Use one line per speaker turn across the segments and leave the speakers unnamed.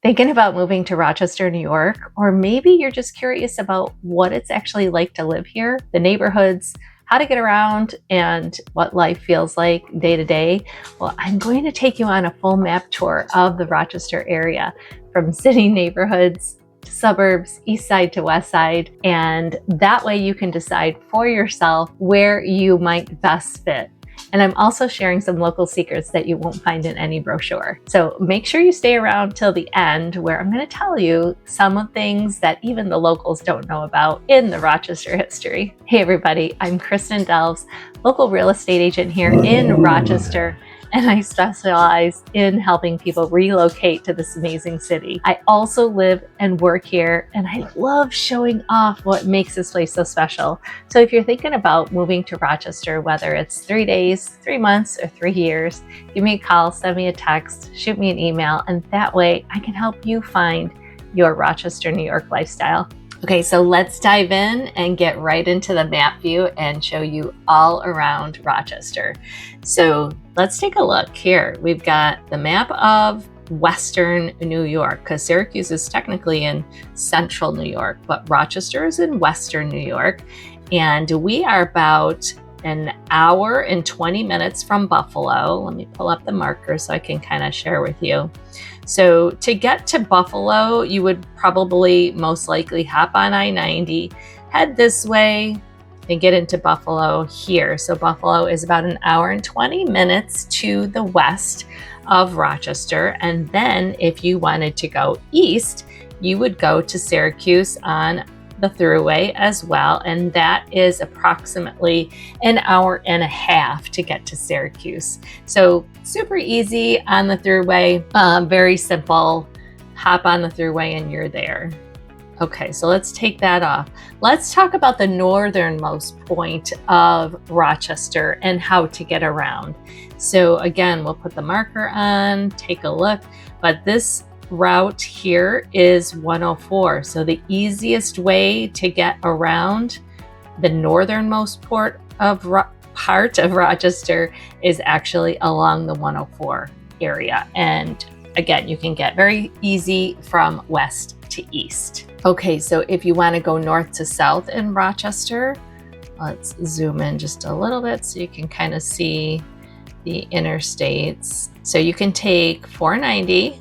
Thinking about moving to Rochester, New York, or maybe you're just curious about what it's actually like to live here, the neighborhoods, how to get around, and what life feels like day to day. Well, I'm going to take you on a full map tour of the Rochester area, from city neighborhoods to suburbs, east side to west side, and that way you can decide for yourself where you might best fit. And I'm also sharing some local secrets that you won't find in any brochure. So make sure you stay around till the end, where I'm going to tell you some of things that even the locals don't know about in the Rochester history. Hey everybody, I'm Kristen Delves, local real estate agent here in Rochester, and I specialize in helping people relocate to this amazing city. I also live and work here, and I love showing off what makes this place so special. So if you're thinking about moving to Rochester, whether it's 3 days, 3 months, or 3 years, give me a call, send me a text, shoot me an email, and that way I can help you find your Rochester, New York lifestyle. Okay, so let's dive in and get right into the map view and show you all around Rochester. So let's take a look here. We've got the map of Western New York, because Syracuse is technically in central New York, but Rochester is in Western New York. And we are about an hour and 20 minutes from Buffalo. Let me pull up the marker so I can kind of share with you. So to get to Buffalo, you would probably most likely hop on I-90, head this way, and get into Buffalo here. So Buffalo is about an hour and 20 minutes to the west of Rochester. And then if you wanted to go east, you would go to Syracuse on the thruway as well, and that is approximately an hour and a half to get to Syracuse. So super easy on the thruway, very simple. Hop on the thruway and you're there. Okay, so let's take that off. Let's talk about the northernmost point of Rochester and how to get around. So again, we'll put the marker on, take a look, but this route here is 104. So the easiest way to get around the northernmost part of Rochester is actually along the 104 area. And again, you can get very easy from west to east. Okay, so if you want to go north to south in Rochester, let's zoom in just a little bit so you can kind of see the interstates. So you can take 490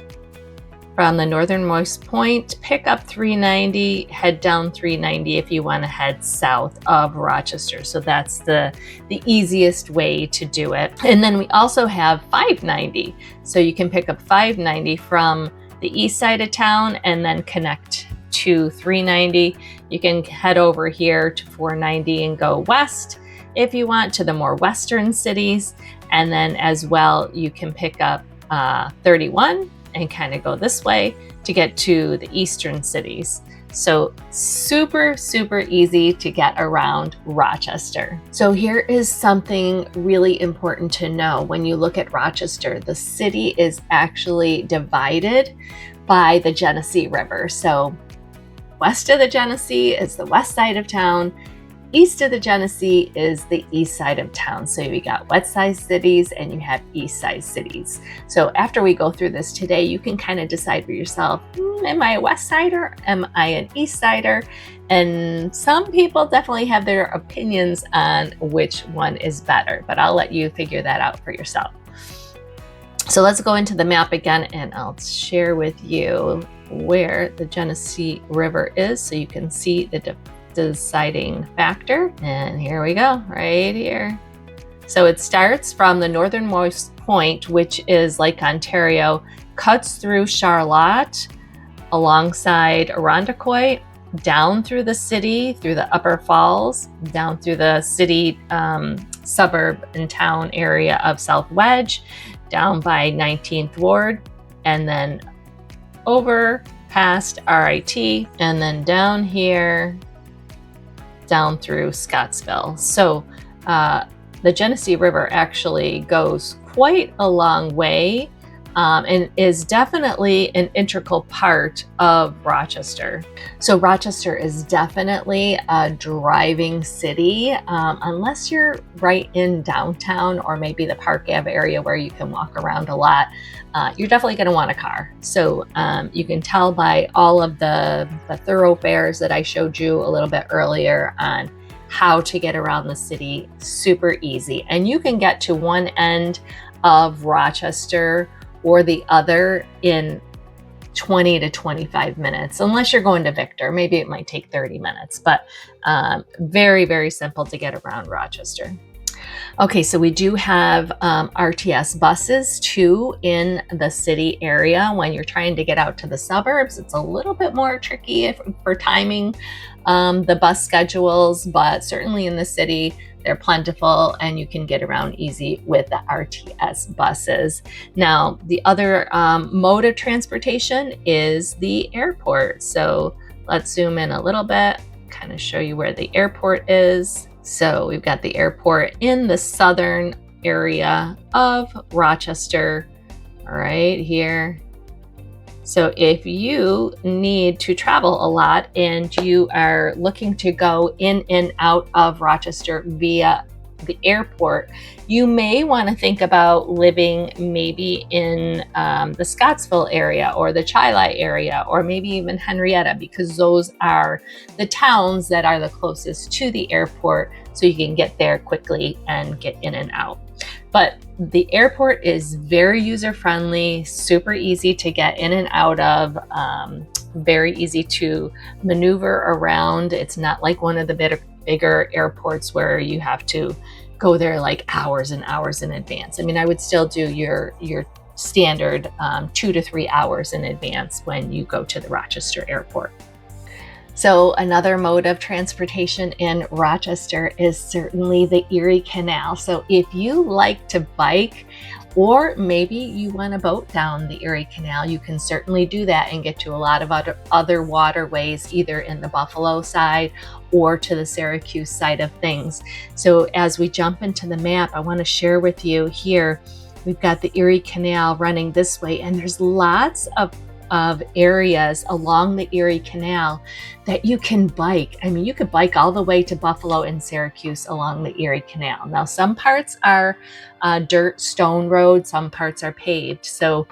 from the northernmost point, pick up 390, head down 390 if you want to head south of Rochester. So that's the easiest way to do it. And then we also have 590. So you can pick up 590 from the east side of town and then connect to 390. You can head over here to 490 and go west if you want to the more western cities. And then as well, you can pick up 31 and kind of go this way to get to the eastern cities. So super, super easy to get around Rochester. So here is something really important to know. When you look at Rochester, the city is actually divided by the Genesee River. So west of the Genesee is the west side of town. East of the Genesee is the east side of town. So you got west side cities and you have east side cities. So after we go through this today, you can kind of decide for yourself, am I a west sider? Am I an east sider? And some people definitely have their opinions on which one is better, but I'll let you figure that out for yourself. So let's go into the map again and I'll share with you where the Genesee River is so you can see the deciding factor. And here we go, right here. So it starts from the northernmost point, which is Lake Ontario, cuts through Charlotte, alongside Irondequoit, down through the city, through the Upper Falls, down through the city suburb and town area of South Wedge, down by 19th Ward, and then over past RIT, and then down here, down through Scottsville. So the Genesee River actually goes quite a long way and is definitely an integral part of Rochester. So Rochester is definitely a driving city, unless you're right in downtown or maybe the Park Ave area where you can walk around a lot. You're definitely going to want a car. So you can tell by all of the thoroughfares that I showed you a little bit earlier on how to get around the city. Super easy. And you can get to one end of Rochester or the other in 20 to 25 minutes, unless you're going to Victor. Maybe it might take 30 minutes, but very, very simple to get around Rochester. Okay, so we do have RTS buses too in the city area. When you're trying to get out to the suburbs, it's a little bit more tricky for timing the bus schedules, but certainly in the city, they're plentiful and you can get around easy with the RTS buses. Now, the other mode of transportation is the airport. So let's zoom in a little bit, kind of show you where the airport is. So we've got the airport in the southern area of Rochester, right here. So if you need to travel a lot and you are looking to go in and out of Rochester via the airport, you may want to think about living maybe in the Scottsville area or the Chi area, or maybe even Henrietta, because those are the towns that are the closest to the airport, so you can get there quickly and get in and out. But the airport is very user-friendly, super easy to get in and out of, very easy to maneuver around. It's not like one of the bigger airports where you have to go there like hours and hours in advance. I mean, I would still do your standard 2 to 3 hours in advance when you go to the Rochester airport. So another mode of transportation in Rochester is certainly the Erie Canal. So if you like to bike, or maybe you want to boat down the Erie Canal, you can certainly do that and get to a lot of other waterways, either in the Buffalo side or to the Syracuse side of things. So as we jump into the map, I want to share with you here, we've got the Erie Canal running this way, and there's lots of areas along the Erie Canal that you can bike. I mean, you could bike all the way to Buffalo and Syracuse along the Erie Canal. Now, some parts are dirt stone road, some parts are paved. So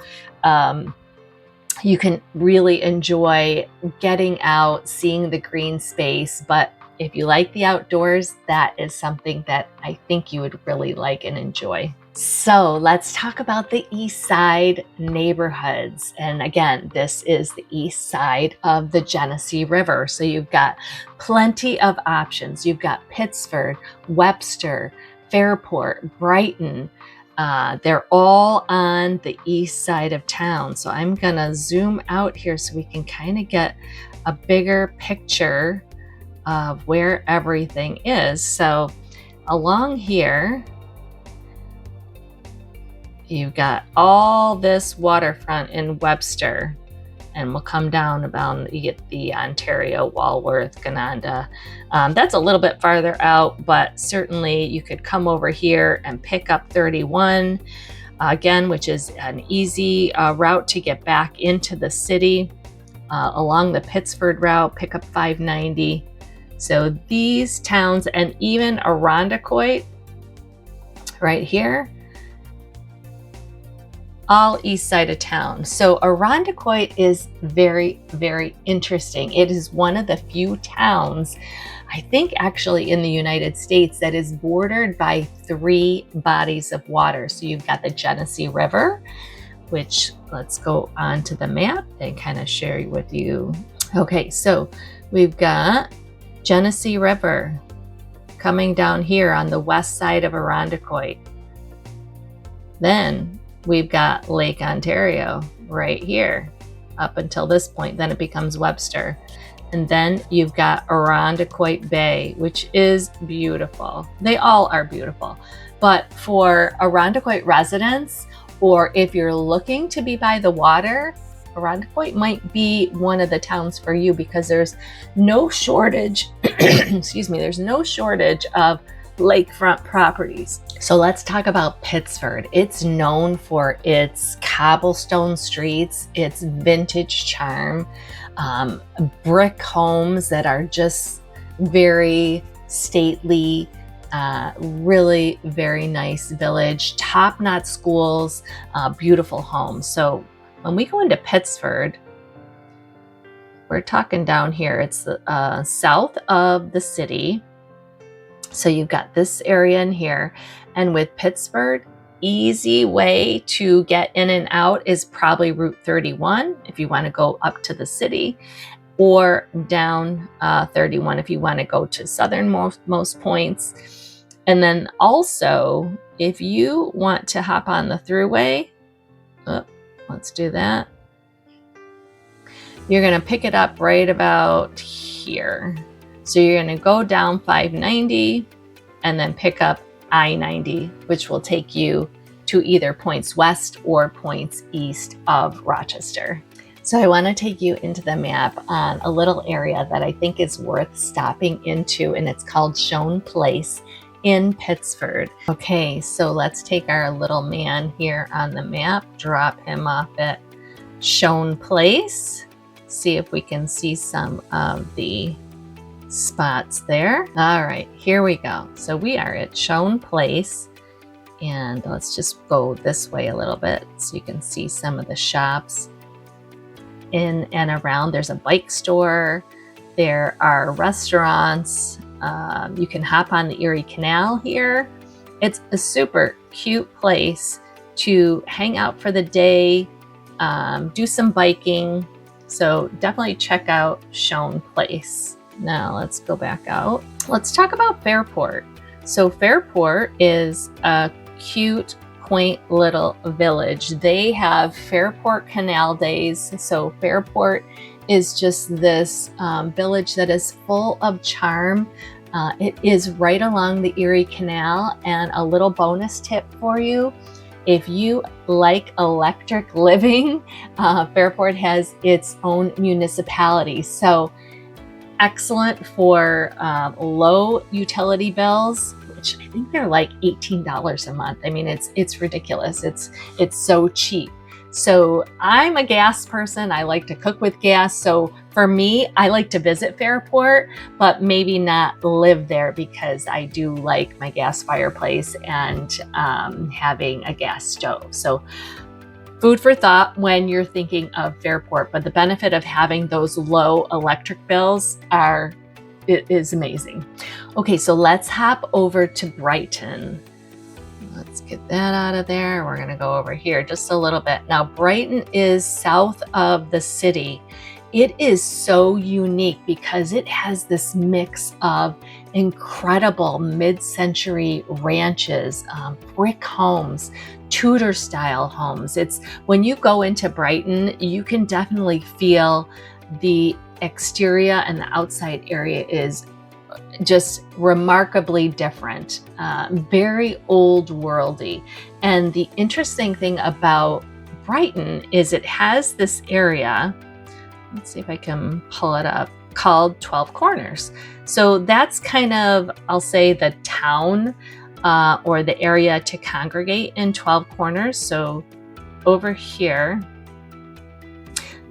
you can really enjoy getting out, seeing the green space. But if you like the outdoors, that is something that I think you would really like and enjoy. So let's talk about the east side neighborhoods. And again, this is the east side of the Genesee River. So you've got plenty of options. You've got Pittsford, Webster, Fairport, Brighton. They're all on the east side of town. So I'm gonna zoom out here so we can kind of get a bigger picture of where everything is. So along here, you've got all this waterfront in Webster, and we'll come down about, you get the Ontario, Walworth, Gananda. That's a little bit farther out, but certainly you could come over here and pick up 31, again, which is an easy route to get back into the city. Along the Pittsford route, pick up 590. So these towns, and even Irondequoit right here, all east side of town. So Irondequoit is very, very interesting. It is one of the few towns, I think actually in the United States, that is bordered by 3 bodies of water. So you've got the Genesee River, which let's go on to the map and kind of share with you. Okay, so we've got Genesee River coming down here on the west side of Irondequoit. Then we've got Lake Ontario right here up until this point. Then it becomes Webster. And then you've got Irondequoit Bay, which is beautiful. They all are beautiful. But for Irondequoit residents, or if you're looking to be by the water, Irondequoit might be one of the towns for you, because there's no shortage, excuse me, there's no shortage of lakefront properties. So let's talk about Pittsford. It's known for its cobblestone streets, its vintage charm, brick homes that are just very stately, really very nice village, top-notch schools, beautiful homes. So when we go into Pittsford, we're talking down here. It's the south of the city. So you've got this area in here. And with Pittsford, easy way to get in and out is probably Route 31 if you want to go up to the city, or down 31 if you want to go to southernmost points. And then also, if you want to hop on the thruway, let's do that. You're going to pick it up right about here. So you're going to go down 590 and then pick up I-90, which will take you to either points west or points east of Rochester. So I want to take you into the map on a little area that I think is worth stopping into, and it's called Shone Place in Pittsford. Okay, so let's take our little man here on the map, drop him off at Shone Place, see if we can see some of the spots there. All right, here we go. So we are at Shone Place, and let's just go this way a little bit so you can see some of the shops in and around. There's a bike store, there are restaurants, you can hop on the Erie Canal here. It's a super cute place to hang out for the day, do some biking. So definitely check out Shone Place. Now let's go back out. Let's talk about Fairport. So Fairport is a cute, quaint little village. They have Fairport Canal Days. So Fairport is just this village that is full of charm. It is right along the Erie Canal. And a little bonus tip for you, if you like electric living, Fairport has its own municipality. So excellent for low utility bills, which I think they're like $18 a month. I mean, it's ridiculous. It's so cheap. So I'm a gas person. I like to cook with gas. So for me, I like to visit Fairport, but maybe not live there because I do like my gas fireplace and having a gas stove. So food for thought when you're thinking of Fairport, but the benefit of having those low electric bills is amazing. Okay, so let's hop over to Brighton. Let's get that out of there. We're gonna go over here just a little bit. Now, Brighton is south of the city. It is so unique because it has this mix of incredible mid-century ranches, brick homes, Tudor style homes. It's when you go into Brighton, you can definitely feel the exterior and the outside area is just remarkably different, very old worldy. And the interesting thing about Brighton is it has this area, let's see if I can pull it up, called 12 Corners. So that's kind of, I'll say, the town or the area to congregate in 12 Corners. So over here,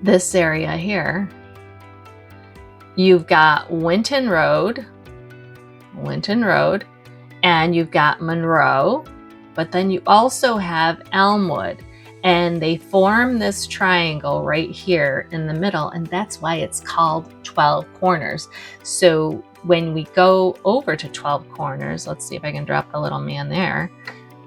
this area here, you've got Winton Road, and you've got Monroe, but then you also have Elmwood, and they form this triangle right here in the middle, and that's why it's called 12 Corners. So when we go over to 12 Corners, let's see if I can drop the little man there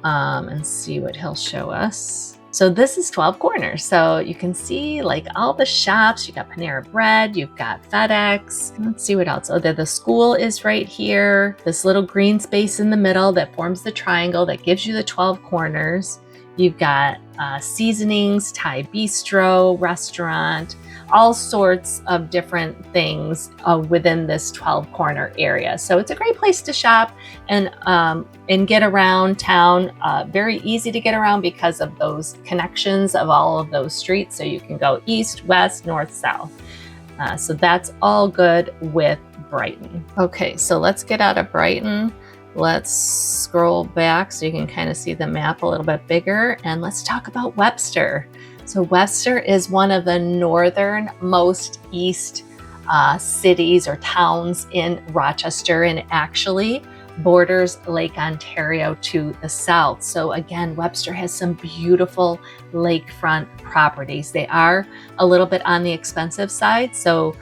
and see what he'll show us. So this is 12 Corners. So you can see like all the shops. You got Panera Bread, you've got FedEx. Let's see what else. Oh, the school is right here. This little green space in the middle that forms the triangle that gives you the 12 Corners. You've got seasonings, Thai bistro, restaurant, all sorts of different things within this 12 corner area. So it's a great place to shop and get around town. Very easy to get around because of those connections of all of those streets. So you can go east, west, north, south. So that's all good with Brighton. Okay, so let's get out of Brighton. Let's scroll back so you can kind of see the map a little bit bigger, and let's talk about Webster. So Webster is one of the northernmost east cities or towns in Rochester, and actually borders Lake Ontario to the south. So again, Webster has some beautiful lakefront properties. They are a little bit on the expensive side. So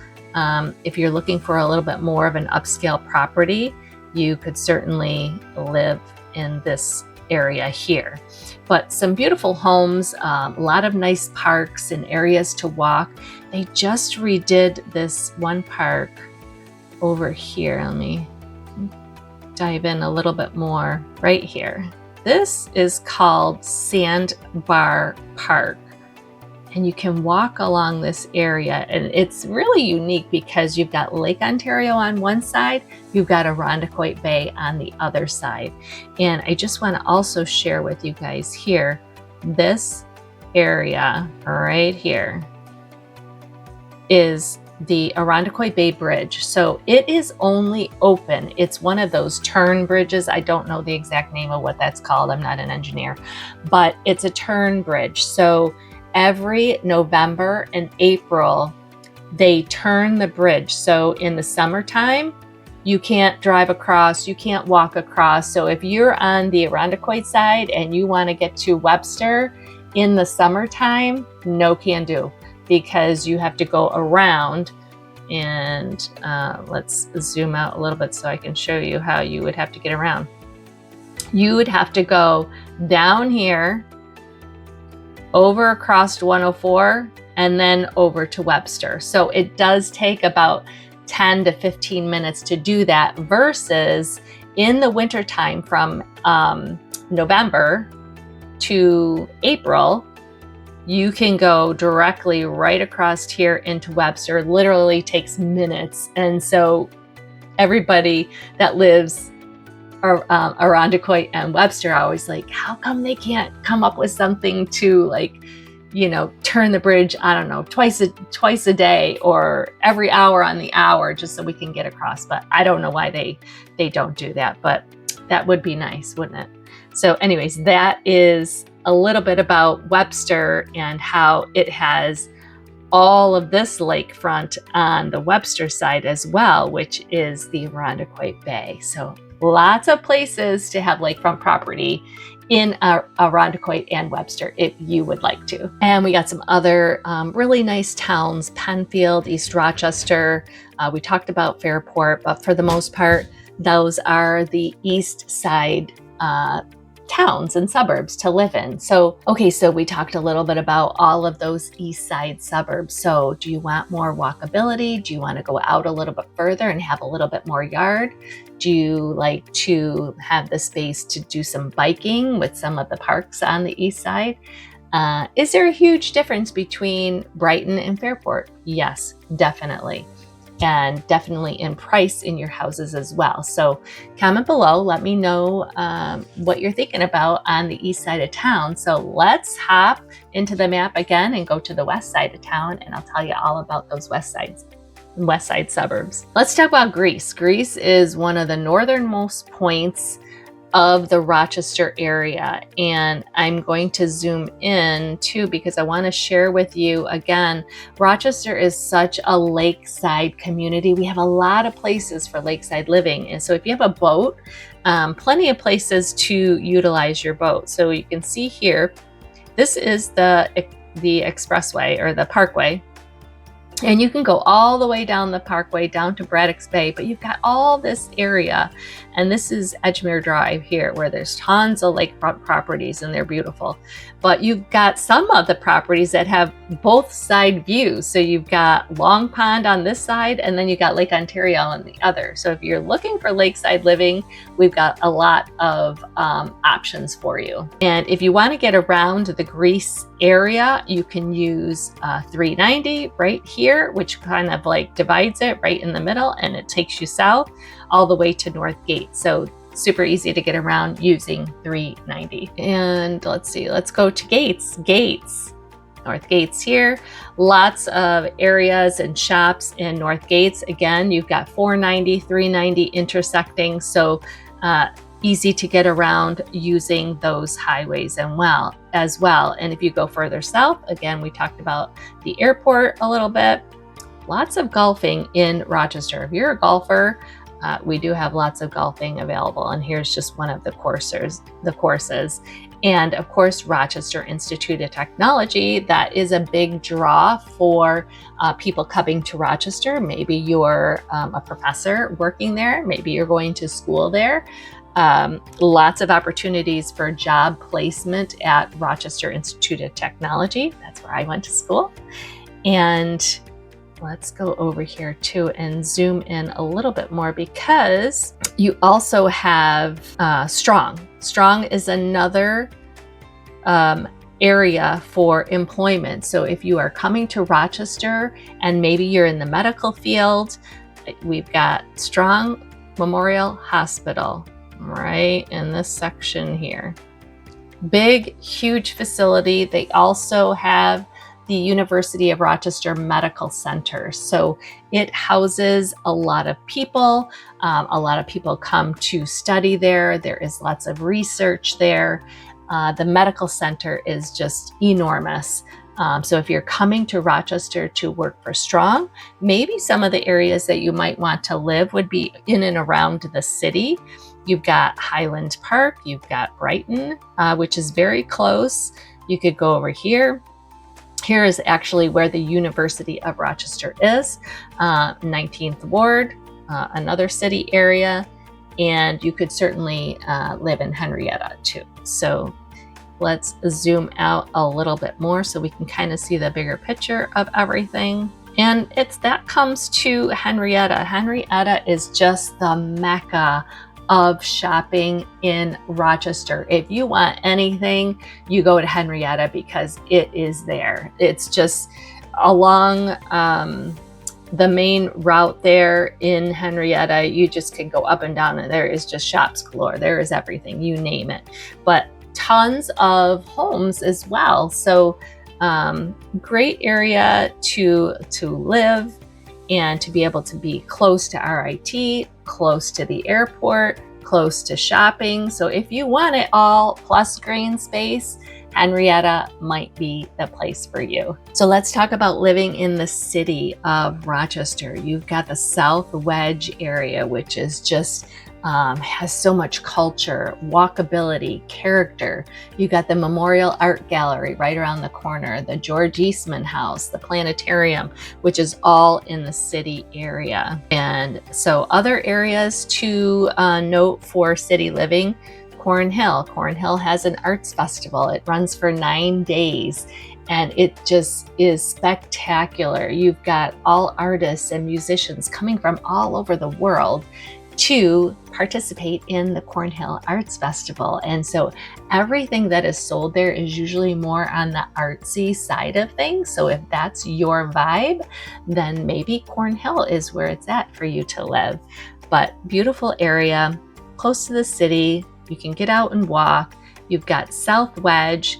if you're looking for a little bit more of an upscale property, you could certainly live in this area here. But some beautiful homes, a lot of nice parks and areas to walk. They just redid this one park over here. Let me dive in a little bit more right here. This is called Sandbar Park. And you can walk along this area, and it's really unique because you've got Lake Ontario on one side, you've got Irondequoit Bay on the other side. And I just want to also share with you guys here, this area right here is the Irondequoit Bay Bridge. So it is only open. It's one of those turn bridges. I don't know the exact name of what that's called. I'm not an engineer, but it's a turn bridge. So every November and April, they turn the bridge. So in the summertime, you can't drive across, you can't walk across. So if you're on the Irondequoit side and you want to get to Webster in the summertime, no can do, because you have to go around. And let's zoom out a little bit so I can show you how you would have to get around. You would have to go down here, over across 104, and then over to Webster. So it does take about 10 to 15 minutes to do that, versus in the wintertime from November to April, you can go directly right across here into Webster. It literally takes minutes. And so everybody that lives Irondequoit and Webster are always like, how come they can't come up with something to, like, you know, turn the bridge, I don't know, twice a day or every hour on the hour, just so we can get across. But I don't know why they don't do that, but that would be nice, wouldn't it? So anyways, that is a little bit about Webster and how it has all of this lakefront on the Webster side as well, which is the Irondequoit Bay. So lots of places to have lakefront property in Irondequoit and Webster if you would like to. And we got some other really nice towns: Penfield, East Rochester. We talked about Fairport, but for the most part, those are the east side towns and suburbs to live in. So, okay, so we talked a little bit about all of those east side suburbs. So do you want more walkability? Do you want to go out a little bit further and have a little bit more yard? Do you like to have the space to do some biking with some of the parks on the east side? Is there a huge difference between Brighton and Fairport? Yes, definitely. And definitely in price in your houses as well. So comment below, let me know what you're thinking about on the east side of town. So let's hop into the map again and go to the west side of town, and I'll tell you all about those west side suburbs. Let's talk about Greece. Greece is one of the northernmost points of the Rochester area, and I'm going to zoom in too because I want to share with you again, Rochester is such a lakeside community. We have a lot of places for lakeside living, and so if you have a boat, plenty of places to utilize your boat. So you can see here, this is the expressway or the parkway. And you can go all the way down the parkway down to Braddock's Bay, but you've got all this area. And this is Edgemere Drive here, where there's tons of lakefront properties and they're beautiful. But you've got some of the properties that have both side views. So you've got Long Pond on this side, and then you've got Lake Ontario on the other. So if you're looking for lakeside living, we've got a lot of options for you. And if you want to get around the Greece area, you can use 390 right here, which kind of like divides it right in the middle, and it takes you south all the way to North Gate. So super easy to get around using 390. And let's see, let's go to Gates. North Gates here. Lots of areas and shops in North Gates. Again, you've got 490, 390 intersecting. So easy to get around using those highways as well. And if you go further south, again, we talked about the airport a little bit. Lots of golfing in Rochester. If you're a golfer, we do have lots of golfing available, and here's just one of the courses. And of course, Rochester Institute of Technology, that is a big draw for people coming to Rochester. Maybe you're a professor working there, maybe you're going to school there. Lots of opportunities for job placement at Rochester Institute of Technology. That's where I went to school. And let's go over here too and zoom in a little bit more, because you also have Strong. Strong is another area for employment. So if you are coming to Rochester and maybe you're in the medical field, we've got Strong Memorial Hospital right in this section here. Big, huge facility. They also have the University of Rochester Medical Center. So it houses a lot of people. A lot of people come to study there. There is lots of research there. The medical center is just enormous. So if you're coming to Rochester to work for Strong, maybe some of the areas that you might want to live would be in and around the city. You've got Highland Park, you've got Brighton, which is very close. You could go over here. Here is actually where the University of Rochester is, 19th Ward, another city area, and you could certainly live in Henrietta too. So let's zoom out a little bit more so we can kind of see the bigger picture of everything. And that comes to Henrietta. Henrietta is just the mecca of shopping in Rochester. If you want anything, you go to Henrietta because it is there. It's just along the main route there in Henrietta. You just can go up and down, and there is just shops galore. There is everything, you name it. But tons of homes as well. So great area to live and to be able to be close to RIT, close to the airport, close to shopping. So if you want it all plus green space, Henrietta might be the place for you. So let's talk about living in the city of Rochester. You've got the South Wedge area, which is just has so much culture, walkability, character. You got the Memorial Art Gallery right around the corner, the George Eastman House, the planetarium, which is all in the city area. And so other areas to note for city living: Cornhill. Cornhill has an arts festival. It runs for 9 days. And it just is spectacular. You've got all artists and musicians coming from all over the world to participate in the Cornhill Arts Festival. And so everything that is sold there is usually more on the artsy side of things. So if that's your vibe, then maybe Cornhill is where it's at for you to live. But beautiful area, close to the city. You can get out and walk. You've got South Wedge.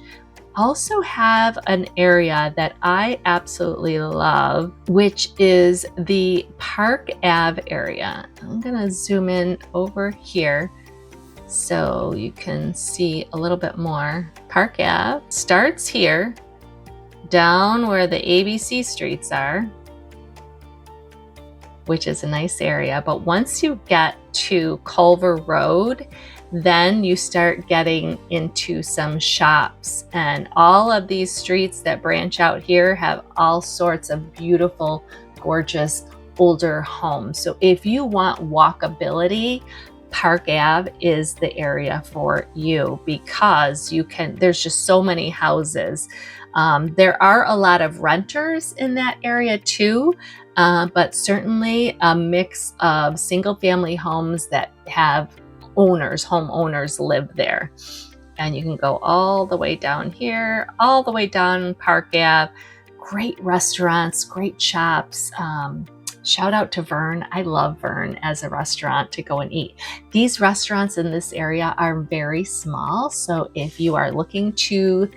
Also have an area that I absolutely love, which is the Park Ave area. I'm gonna zoom in over here so you can see a little bit more. Park Ave starts here, down where the ABC streets are, which is a nice area. But once you get to Culver Road, then you start getting into some shops, and all of these streets that branch out here have all sorts of beautiful, gorgeous, older homes. So if you want walkability, Park Ave is the area for you, because there's just so many houses. There are a lot of renters in that area too, but certainly a mix of single family homes that have homeowners live there. And you can go all the way down here, all the way down Park Ave. Great restaurants, great shops. Shout out to Vern. I love Vern as a restaurant to go and eat. These restaurants in this area are very small. So if you are looking to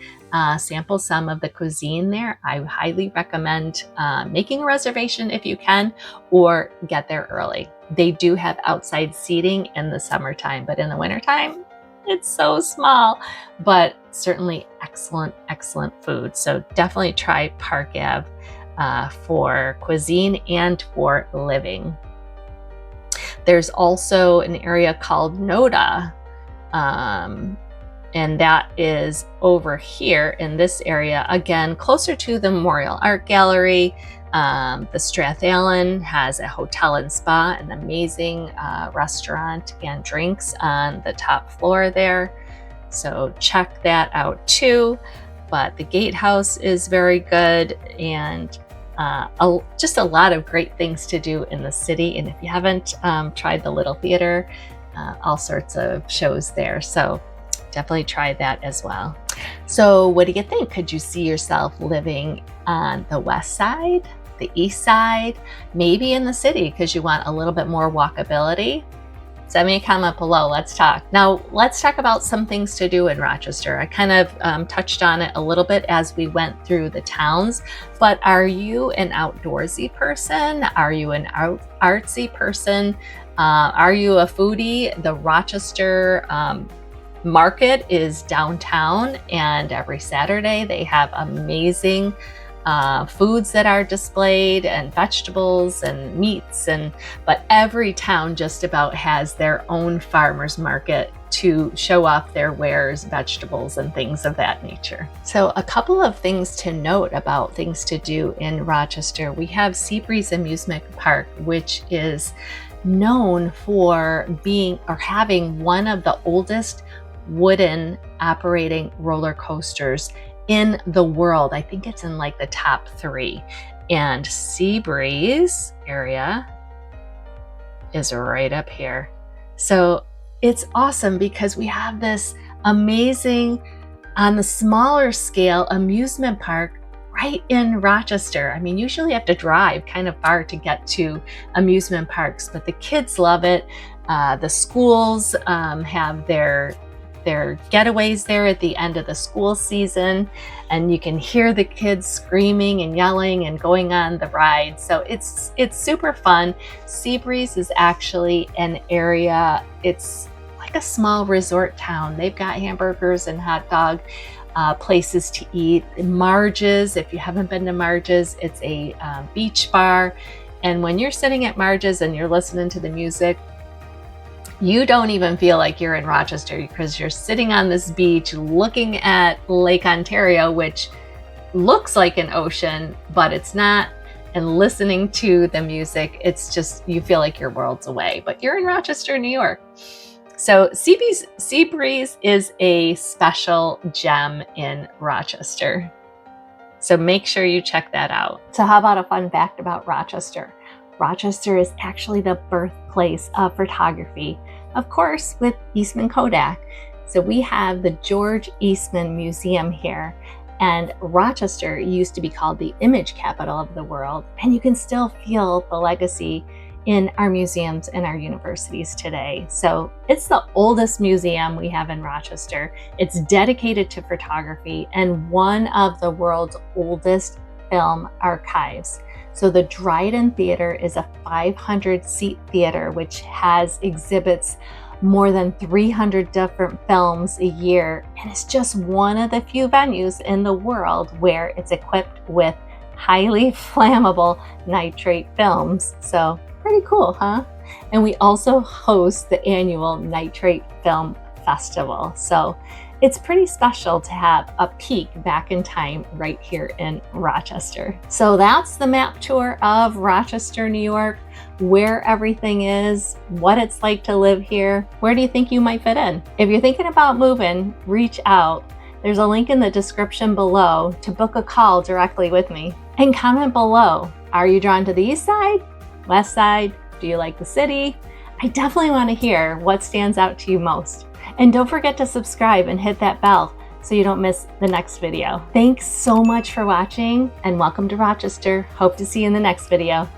sample some of the cuisine there. I highly recommend making a reservation if you can, or get there early. They do have outside seating in the summertime, but in the wintertime, it's so small, but certainly excellent, excellent food. So definitely try Park Ave for cuisine and for living. There's also an area called Noda, and that is over here in this area, again, closer to the Memorial Art Gallery. The Strathallan has a hotel and spa, an amazing restaurant and drinks on the top floor there. So check that out too. But the Gatehouse is very good, and just a lot of great things to do in the city. And if you haven't tried the Little Theater, all sorts of shows there. So definitely try that as well. So what do you think? Could you see yourself living on the west side, the east side, maybe in the city because you want a little bit more walkability? Send me a comment below. Let's talk. Now, let's talk about some things to do in Rochester. I kind of touched on it a little bit as we went through the towns, but are you an outdoorsy person? Are you an artsy person? Are you a foodie? The Rochester market is downtown, and every Saturday they have amazing foods that are displayed, and vegetables and meats, but every town just about has their own farmers market to show off their wares, vegetables, and things of that nature. So a couple of things to note about things to do in Rochester. We have Seabreeze Amusement Park, which is known for being or having one of the oldest wooden operating roller coasters in the world. I think it's in like the top 3. And Seabreeze area is right up here. So it's awesome because we have this amazing, on the smaller scale, amusement park right in Rochester. I mean, usually you have to drive kind of far to get to amusement parks, but the kids love it. The schools have their getaways there at the end of the school season, and you can hear the kids screaming and yelling and going on the ride. So it's super fun. Seabreeze is actually an area, it's like a small resort town. They've got hamburgers and hot dog places to eat. Marge's, if you haven't been to Marge's, it's a beach bar. And when you're sitting at Marge's and you're listening to the music, you don't even feel like you're in Rochester because you're sitting on this beach looking at Lake Ontario, which looks like an ocean, but it's not, and listening to the music, it's just, you feel like you're worlds away, but you're in Rochester, New York. So Seabreeze is a special gem in Rochester. So make sure you check that out. So how about a fun fact about Rochester? Rochester is actually the birthplace of photography, of course, with Eastman Kodak. So we have the George Eastman Museum here, and Rochester used to be called the image capital of the world, and you can still feel the legacy in our museums and our universities today. So it's the oldest museum we have in Rochester. It's dedicated to photography and one of the world's oldest film archives. So the Dryden Theater is a 500-seat theater which exhibits more than 300 different films a year, and it's just one of the few venues in the world where it's equipped with highly flammable nitrate films. So pretty cool, huh? And we also host the annual Nitrate Film Festival. So it's pretty special to have a peek back in time right here in Rochester. So that's the map tour of Rochester, New York, where everything is, what it's like to live here. Where do you think you might fit in? If you're thinking about moving, reach out. There's a link in the description below to book a call directly with me. And comment below, are you drawn to the east side, west side? Do you like the city? I definitely want to hear what stands out to you most. And don't forget to subscribe and hit that bell so you don't miss the next video. Thanks so much for watching, and welcome to Rochester. Hope to see you in the next video.